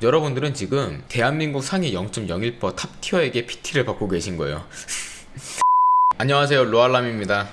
여러분들은 지금 대한민국 상위 0.01% 탑 티어에게 PT를 받고 계신 거예요. 안녕하세요, 로알람입니다.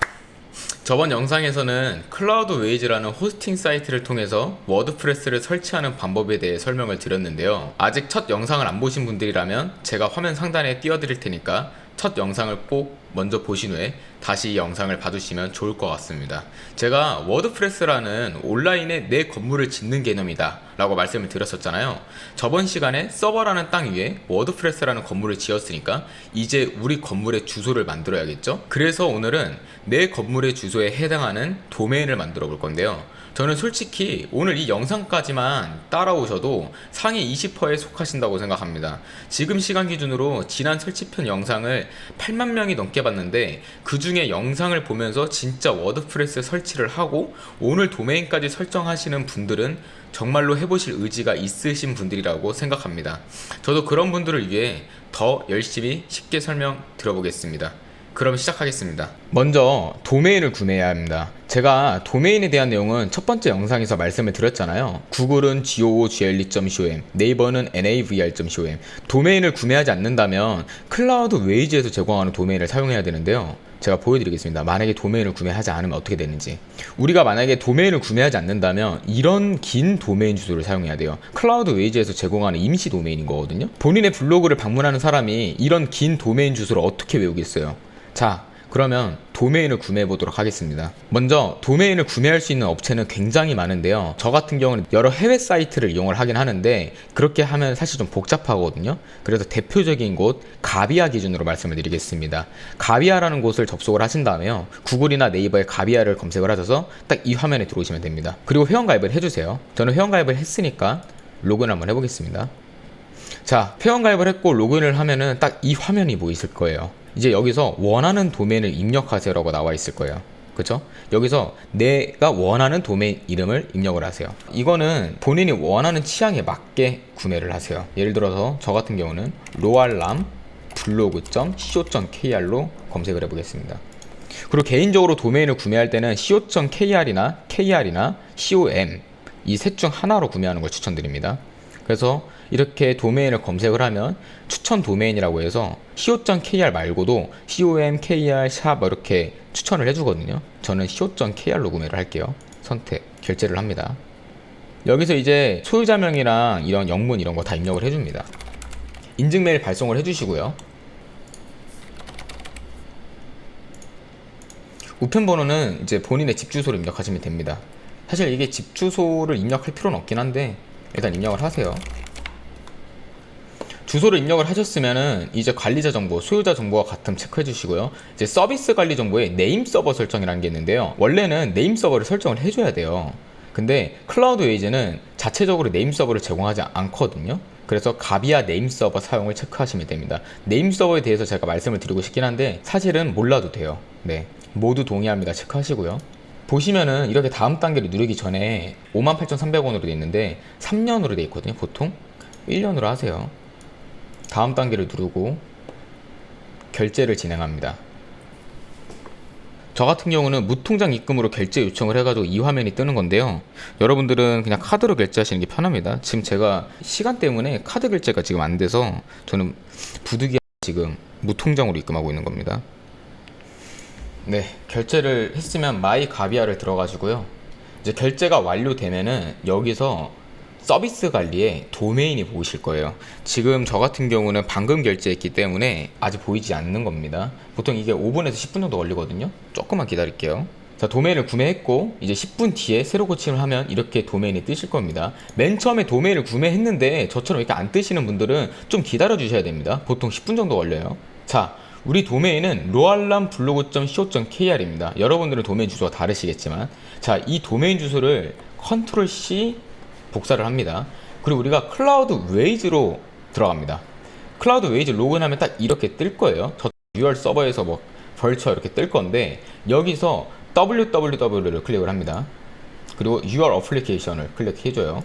저번 영상에서는 클라우드 웨이즈라는 호스팅 사이트를 통해서 워드프레스를 설치하는 방법에 대해 설명을 드렸는데요. 아직 첫 영상을 안 보신 분들이라면 제가 화면 상단에 띄워드릴 테니까 첫 영상을 꼭 먼저 보신 후에 다시 이 영상을 봐주시면 좋을 것 같습니다. 제가 워드프레스라는 온라인에 내 건물을 짓는 개념이다 라고 말씀을 드렸었잖아요. 저번 시간에 서버라는 땅 위에 워드프레스라는 건물을 지었으니까 이제 우리 건물의 주소를 만들어야겠죠. 그래서 오늘은 내 건물의 주소에 해당하는 도메인을 만들어 볼 건데요. 저는 솔직히 오늘 이 영상까지만 따라오셔도 상위 20%에 속하신다고 생각합니다. 지금 시간 기준으로 지난 설치편 영상을 8만 명이 넘게 봤는데 그 중에 영상을 보면서 진짜 워드프레스 설치를 하고 오늘 도메인까지 설정하시는 분들은 정말로 해보실 의지가 있으신 분들이라고 생각합니다. 저도 그런 분들을 위해 더 열심히 쉽게 설명 들어보겠습니다. 그럼 시작하겠습니다. 먼저 도메인을 구매해야 합니다. 제가 도메인에 대한 내용은 첫 번째 영상에서 말씀을 드렸잖아요. 구글은 google.com, 네이버는 navr.com. 도메인을 구매하지 않는다면 클라우드 웨이즈에서 제공하는 도메인을 사용해야 되는데요. 제가 보여드리겠습니다. 만약에 도메인을 구매하지 않으면 어떻게 되는지. 우리가 만약에 도메인을 구매하지 않는다면 이런 긴 도메인 주소를 사용해야 돼요. 클라우드 웨이즈에서 제공하는 임시 도메인인 거거든요. 본인의 블로그를 방문하는 사람이 이런 긴 도메인 주소를 어떻게 외우겠어요? 자, 그러면 도메인을 구매해 보도록 하겠습니다. 먼저 도메인을 구매할 수 있는 업체는 굉장히 많은데요. 저 같은 경우는 여러 해외 사이트를 이용을 하긴 하는데 그렇게 하면 사실 좀 복잡하거든요. 그래서 대표적인 곳 가비아 기준으로 말씀을 드리겠습니다. 가비아라는 곳을 접속을 하신 다음에요. 구글이나 네이버에 가비아를 검색을 하셔서 딱 이 화면에 들어오시면 됩니다. 그리고 회원가입을 해주세요. 저는 회원가입을 했으니까 로그인 한번 해보겠습니다. 자, 회원가입을 했고 로그인을 하면은 딱 이 화면이 보이실 거예요. 이제 여기서 원하는 도메인을 입력하세요 라고 나와 있을 거예요. 그쵸? 여기서 내가 원하는 도메인 이름을 입력을 하세요. 이거는 본인이 원하는 취향에 맞게 구매를 하세요. 예를 들어서 저 같은 경우는 로알람 블로그.co.kr로 검색을 해보겠습니다. 그리고 개인적으로 도메인을 구매할 때는 co.kr이나 kr이나 com 이 셋 중 하나로 구매하는 걸 추천드립니다. 그래서 이렇게 도메인을 검색을 하면 추천 도메인이라고 해서 co.kr 말고도 com, kr, 샵 이렇게 추천을 해주거든요. 저는 co.kr로 구매를 할게요. 선택, 결제를 합니다. 여기서 이제 소유자명이랑 이런 영문 이런 거 다 입력을 해줍니다. 인증메일 발송을 해주시고요. 우편번호는 이제 본인의 집 주소를 입력하시면 됩니다. 사실 이게 집 주소를 입력할 필요는 없긴 한데 일단 입력을 하세요. 주소를 입력을 하셨으면은 이제 관리자 정보, 소유자 정보와 같음 체크해 주시고요. 이제 서비스 관리 정보에 네임 서버 설정이라는 게 있는데요. 원래는 네임 서버를 설정을 해줘야 돼요. 근데 클라우드 웨이즈는 자체적으로 네임 서버를 제공하지 않거든요. 그래서 가비아 네임 서버 사용을 체크하시면 됩니다. 네임 서버에 대해서 제가 말씀을 드리고 싶긴 한데 사실은 몰라도 돼요. 네, 모두 동의합니다. 체크하시고요. 보시면은 이렇게 다음 단계를 누르기 전에 58,300원으로 돼 있는데 3년으로 돼 있거든요. 보통 1년으로 하세요. 다음 단계를 누르고 결제를 진행합니다. 저 같은 경우는 무통장 입금으로 결제 요청을 해가지고 이 화면이 뜨는 건데요. 여러분들은 그냥 카드로 결제하시는 게 편합니다. 지금 제가 시간 때문에 카드 결제가 지금 안 돼서 저는 부득이 지금 무통장으로 입금하고 있는 겁니다. 네, 결제를 했으면 마이 가비아를 들어가시고요. 이제 결제가 완료되면은 여기서 서비스 관리에 도메인이 보이실 거예요. 지금 저 같은 경우는 방금 결제했기 때문에 아직 보이지 않는 겁니다. 보통 이게 5분에서 10분 정도 걸리거든요. 조금만 기다릴게요. 자, 도메인을 구매했고 이제 10분 뒤에 새로 고침을 하면 이렇게 도메인이 뜨실 겁니다. 맨 처음에 도메인을 구매했는데 저처럼 이렇게 안 뜨시는 분들은 좀 기다려 주셔야 됩니다. 보통 10분 정도 걸려요. 자, 우리 도메인은 로알람 블로그.co.kr입니다. 여러분들은 도메인 주소가 다르시겠지만 자, 이 도메인 주소를 컨트롤 C 복사를 합니다. 그리고 우리가 클라우드 웨이즈로 들어갑니다. 클라우드 웨이즈 로그인하면 딱 이렇게 뜰 거예요. 저 UR 서버에서 뭐 벌처 이렇게 뜰 건데 여기서 www를 클릭을 합니다. 그리고 UR 어플리케이션을 클릭해줘요.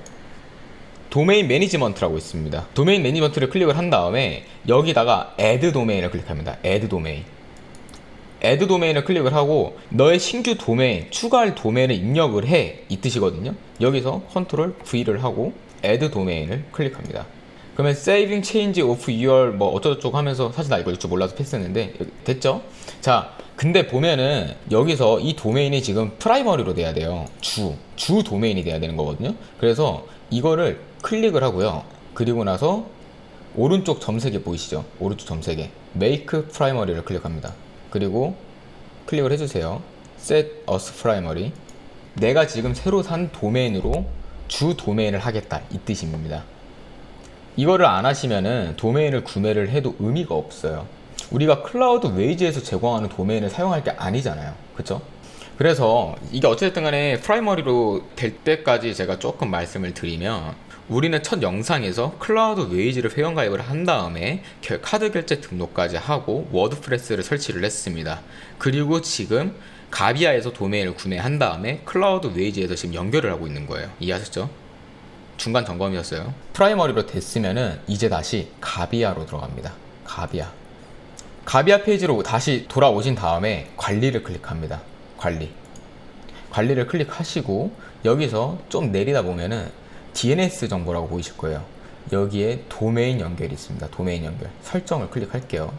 도메인 매니지먼트라고 있습니다. 도메인 매니지먼트를 클릭을 한 다음에 여기다가 add 도메인을 클릭합니다. add 도메인. add 도메인을 클릭을 하고 너의 신규 도메인, 추가할 도메인을 입력을 해 이 뜻이거든요. 여기서 컨트롤 V를 하고 add 도메인을 클릭합니다. 그러면 saving change of your 뭐 어쩌고저쩌고 하면서 사실 나 이거 읽을 줄 몰라서 패스했는데 됐죠? 자, 근데 보면은 여기서 이 도메인이 지금 프라이머리로 돼야 돼요. 주 도메인이 돼야 되는 거거든요. 그래서 이거를 클릭을 하고요. 그리고 나서 오른쪽 점 3개 보이시죠? 오른쪽 점 3개 make primary를 클릭합니다. 그리고 클릭을 해주세요. set as primary. 내가 지금 새로 산 도메인으로 주 도메인을 하겠다 이 뜻입니다. 이거를 안 하시면은 도메인을 구매를 해도 의미가 없어요. 우리가 클라우드 웨이즈에서 제공하는 도메인을 사용할 게 아니잖아요. 그쵸? 그래서 이게 어쨌든 간에 프라이머리로 될 때까지 제가 조금 말씀을 드리면, 우리는 첫 영상에서 클라우드 웨이즈를 회원가입을 한 다음에 카드 결제 등록까지 하고 워드프레스를 설치를 했습니다. 그리고 지금 가비아에서 도메인을 구매한 다음에 클라우드 웨이즈에서 지금 연결을 하고 있는 거예요. 이해하셨죠? 중간 점검이었어요. 프라이머리로 됐으면은 이제 다시 가비아로 들어갑니다. 가비아 페이지로 다시 돌아오신 다음에 관리를 클릭합니다. 관리를 클릭하시고 여기서 좀 내리다 보면은 DNS 정보라고 보이실 거예요. 여기에 도메인 연결이 있습니다. 도메인 연결 설정을 클릭할게요.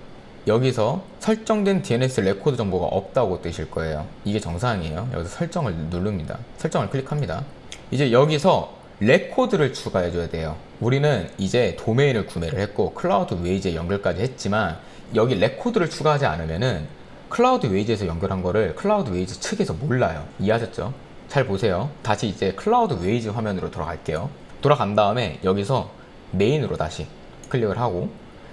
여기서 설정된 DNS 레코드 정보가 없다고 뜨실 거예요. 이게 정상이에요. 여기서 설정을 누릅니다. 설정을 클릭합니다. 이제 여기서 레코드를 추가해 줘야 돼요. 우리는 이제 도메인을 구매를 했고 클라우드 웨이즈에 연결까지 했지만 여기 레코드를 추가하지 않으면은 클라우드 웨이즈에서 연결한 거를 클라우드 웨이즈 측에서 몰라요. 이해하셨죠? 잘 보세요. 다시 이제 클라우드 웨이즈 화면으로 돌아갈게요. 돌아간 다음에 여기서 메인으로 다시 클릭을 하고,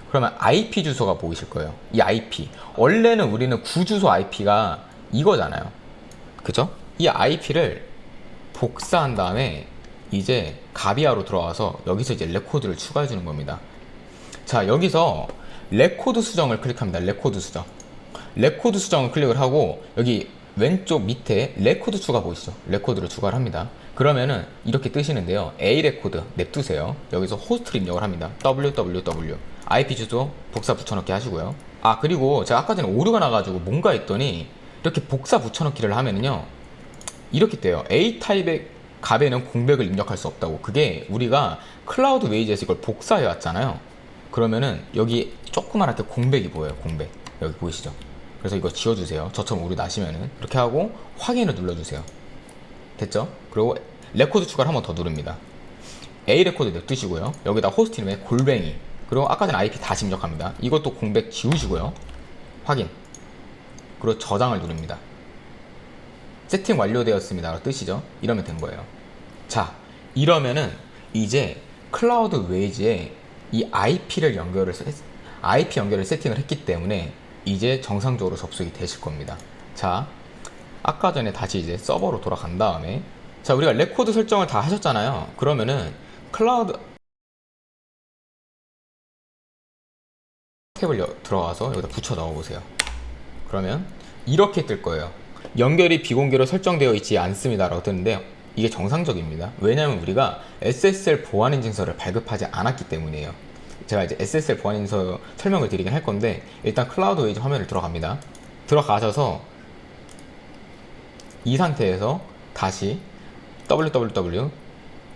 그러면 IP 주소가 보이실 거예요. 이 IP 원래는 우리는 구주소 IP가 이거잖아요. 그죠? 이 IP를 복사한 다음에 이제 가비아로 들어와서 여기서 이제 레코드를 추가해 주는 겁니다. 자, 여기서 레코드 수정을 클릭합니다. 레코드 수정을 클릭을 하고 여기 왼쪽 밑에 레코드 추가 보이시죠? 레코드를 추가를 합니다. 그러면은 이렇게 뜨시는데요. A 레코드 냅두세요. 여기서 호스트를 입력을 합니다. www IP 주소 복사 붙여넣기 하시고요. 아, 그리고 제가 아까 전에 오류가 나가지고 뭔가 했더니 이렇게 복사 붙여넣기를 하면은요 이렇게 돼요. A 타입의 값에는 공백을 입력할 수 없다고. 그게 우리가 클라우드 웨이즈에서 이걸 복사해 왔잖아요. 그러면은 여기 조그만하게 공백이 보여요. 공백 여기 보이시죠? 그래서 이거 지워주세요. 저처럼 오류 나시면은 이렇게 하고 확인을 눌러주세요. 됐죠? 그리고 레코드 추가를 한 번 더 누릅니다. A 레코드 냅두시고요. 여기다 호스트 이름에 골뱅이, 그리고 아까 전에 IP 다시 입력합니다. 이것도 공백 지우시고요. 확인, 그리고 저장을 누릅니다. 세팅 완료되었습니다 뜻이죠. 이러면 된 거예요. 자, 이러면은 이제 클라우드 웨이즈에 이 IP 연결을 세팅을 했기 때문에 이제 정상적으로 접속이 되실 겁니다. 자, 아까 전에 다시 이제 서버로 돌아간 다음에, 자, 우리가 레코드 설정을 다 하셨잖아요. 그러면은 클라우드 탭을 들어가서 여기다 붙여 넣어 보세요. 그러면 이렇게 뜰 거예요. 연결이 비공개로 설정되어 있지 않습니다 라고 뜨는데 이게 정상적입니다. 왜냐하면 우리가 SSL 보안 인증서를 발급하지 않았기 때문이에요. 제가 이제 SSL 보안 인증서 설명을 드리긴 할 건데, 일단 클라우드 웨이즈 화면을 들어갑니다. 들어가셔서 이 상태에서 다시 www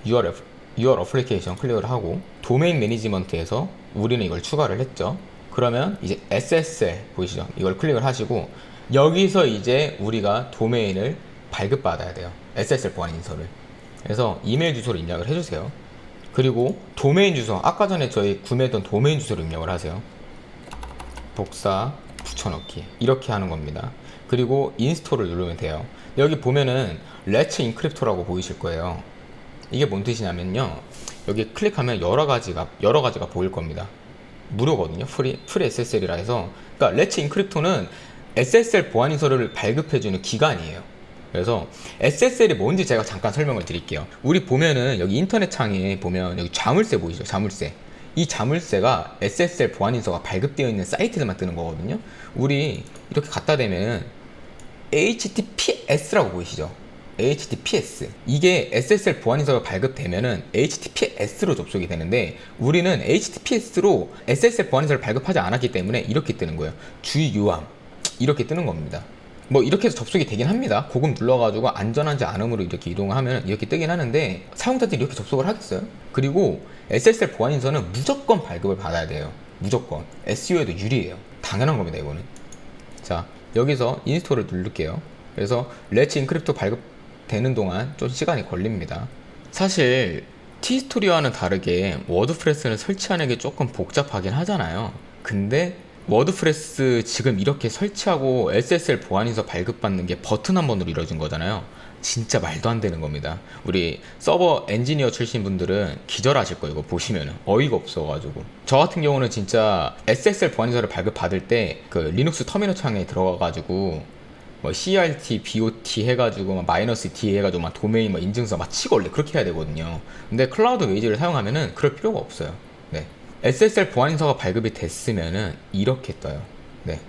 your application 클릭을 하고 도메인 매니지먼트에서 우리는 이걸 추가를 했죠. 그러면 이제 SSL 보이시죠? 이걸 클릭을 하시고 여기서 이제 우리가 도메인을 발급받아야 돼요. SSL 보안 인증서를. 그래서 이메일 주소를 입력을 해주세요. 그리고 도메인 주소, 아까 전에 저희 구매했던 도메인 주소를 입력을 하세요. 복사 붙여넣기 이렇게 하는 겁니다. 그리고 인스톨을 누르면 돼요. 여기 보면은 레츠 인크립토라고 보이실 거예요. 이게 뭔 뜻이냐면요, 여기 클릭하면 여러 가지가 보일 겁니다. 무료거든요. 프리 SSL이라 해서. 그러니까 레츠 인크립토는 SSL 보안 인서를 발급해주는 기관이에요. 그래서 SSL이 뭔지 제가 잠깐 설명을 드릴게요. 우리 보면은 여기 인터넷 창에 보면 여기 자물쇠 보이시죠? 자물쇠. 이 자물쇠가 SSL 보안 인서가 발급되어 있는 사이트에만 뜨는 거거든요. 우리 이렇게 갖다 대면 HTTPS라고 보이시죠? HTTPS. 이게 SSL 보안 인서가 발급되면은 HTTPS로 접속이 되는데 우리는 HTTPS로 SSL 보안 인서를 발급하지 않았기 때문에 이렇게 뜨는 거예요. 주유함 이렇게 뜨는 겁니다. 뭐 이렇게 해서 접속이 되긴 합니다. 고급 눌러가지고 안전한지 않음으로 이렇게 이동하면 이렇게 뜨긴 하는데 사용자들이 이렇게 접속을 하겠어요? 그리고 SSL 보안 인서는 무조건 발급을 받아야 돼요. 무조건. SEO에도 유리해요. 당연한 겁니다, 이거는. 자, 여기서 인스톨을 누를게요. 그래서 렛츠 인크립트 발급되는 동안 좀 시간이 걸립니다. 사실 티스토리와는 다르게 워드프레스는 설치하는 게 조금 복잡하긴 하잖아요. 근데 워드프레스 지금 이렇게 설치하고 SSL 보안인서 발급받는 게 버튼 한 번으로 이루어진 거잖아요. 진짜 말도 안 되는 겁니다. 우리 서버 엔지니어 출신 분들은 기절하실 거예요. 이거 보시면은 어이가 없어가지고. 저 같은 경우는 진짜 SSL 보안인서를 발급받을 때 그 리눅스 터미널 창에 들어가가지고 뭐 CRT, BOT 해가지고 막 마이너스 D 해가지고 막 도메인 막 인증서 막 치고 원래 그렇게 해야 되거든요. 근데 클라우드 웨이즈를 사용하면은 그럴 필요가 없어요. 네. SSL 보안인서가 발급이 됐으면은 이렇게 떠요. 네.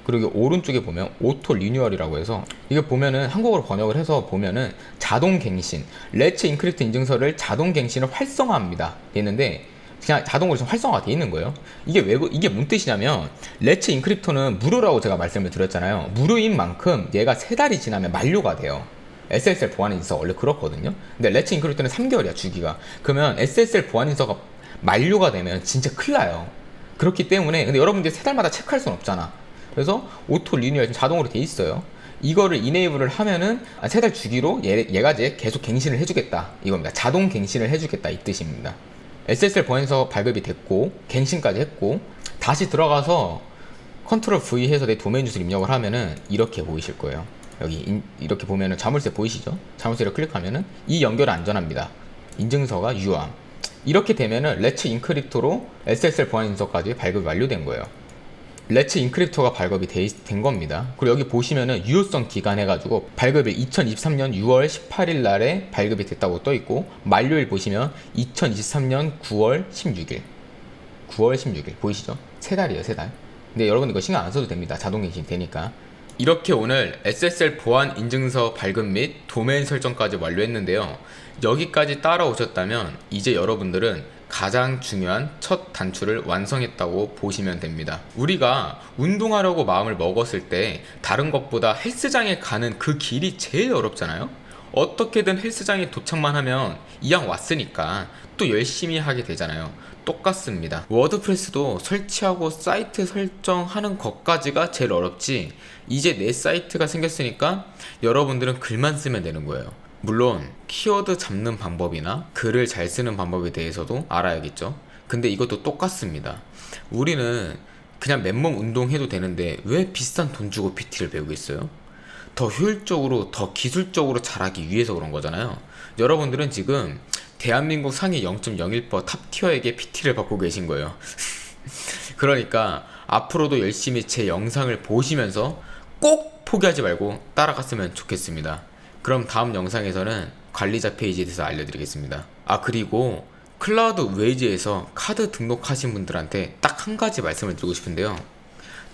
그리고 오른쪽에 보면 오토 리뉴얼이라고 해서 이게 보면은 한국어로 번역을 해서 보면은 자동 갱신, 렛츠 인크립트 인증서를 자동 갱신을 활성화합니다. 했는데 그냥 자동으로 지금 활성화가 돼 있는 거예요. 이게 뭔 뜻이냐면 렛츠 인크립터는 무료라고 제가 말씀을 드렸잖아요. 무료인 만큼 얘가 3달이 지나면 만료가 돼요. SSL 보안인서 원래 그렇거든요. 근데 렛츠 인크립터는 3개월이야 주기가. 그러면 SSL 보안인서가 만료가 되면 진짜 큰일 나요. 그렇기 때문에 근데 여러분들이 3달마다 체크할 수는 없잖아. 그래서 오토 리뉴얼 지금 자동으로 돼 있어요. 이거를 이네이블을 하면은 3달 주기로 얘가 이제 계속 갱신을 해주겠다 이겁니다. 자동 갱신을 해주겠다 이 뜻입니다. SSL 보안인서 발급이 됐고 갱신까지 했고 다시 들어가서 컨트롤 V 해서 내 도메인 주소를 입력을 하면은 이렇게 보이실 거예요. 여기 이렇게 보면은 자물쇠 보이시죠? 자물쇠를 클릭하면은 이 연결 안전합니다. 인증서가 유효함. 이렇게 되면은 렛츠 인크립토로 SSL 보안인서까지 발급이 완료된 거예요. 렛츠 인크립토가 발급이 된 겁니다. 그리고 여기 보시면은 유효성 기간 해가지고 발급이 2023년 6월 18일 날에 발급이 됐다고 떠있고 만료일 보시면 2023년 9월 16일 9월 16일 보이시죠? 3달이에요 3달. 근데 여러분 이거 신경 안 써도 됩니다. 자동 갱신 되니까. 이렇게 오늘 SSL 보안 인증서 발급 및 도메인 설정까지 완료했는데요. 여기까지 따라오셨다면 이제 여러분들은 가장 중요한 첫 단추를 완성했다고 보시면 됩니다. 우리가 운동하려고 마음을 먹었을 때 다른 것보다 헬스장에 가는 그 길이 제일 어렵잖아요. 어떻게든 헬스장에 도착만 하면 이왕 왔으니까 또 열심히 하게 되잖아요. 똑같습니다. 워드프레스도 설치하고 사이트 설정하는 것까지가 제일 어렵지, 이제 내 사이트가 생겼으니까 여러분들은 글만 쓰면 되는 거예요. 물론 키워드 잡는 방법이나 글을 잘 쓰는 방법에 대해서도 알아야겠죠. 근데 이것도 똑같습니다. 우리는 그냥 맨몸 운동해도 되는데 왜 비싼 돈 주고 PT를 배우겠어요? 더 효율적으로 더 기술적으로 잘하기 위해서 그런 거잖아요. 여러분들은 지금 대한민국 상위 0.01% 탑티어에게 PT를 받고 계신 거예요. 그러니까 앞으로도 열심히 제 영상을 보시면서 꼭 포기하지 말고 따라갔으면 좋겠습니다. 그럼 다음 영상에서는 관리자 페이지에 대해서 알려드리겠습니다. 아, 그리고 클라우드 웨이즈에서 카드 등록하신 분들한테 딱 한 가지 말씀을 드리고 싶은데요.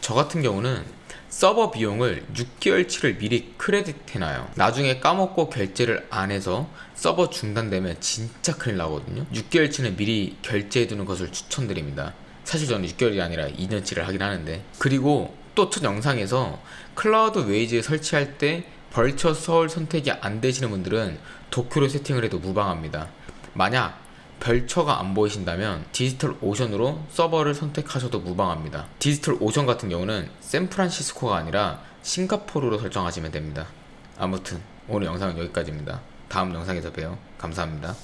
저 같은 경우는 서버 비용을 6개월치를 미리 크레딧 해놔요. 나중에 까먹고 결제를 안 해서 서버 중단되면 진짜 큰일 나거든요. 6개월치는 미리 결제해두는 것을 추천드립니다. 사실 저는 6개월이 아니라 2년치를 하긴 하는데. 그리고 또 첫 영상에서 클라우드 웨이즈 설치할 때 벌처 서울 선택이 안 되시는 분들은 도쿄로 세팅을 해도 무방합니다. 만약 별처가 안 보이신다면 디지털 오션으로 서버를 선택하셔도 무방합니다. 디지털 오션 같은 경우는 샌프란시스코가 아니라 싱가포르로 설정하시면 됩니다. 아무튼 오늘 영상은 여기까지입니다. 다음 영상에서 봬요. 감사합니다.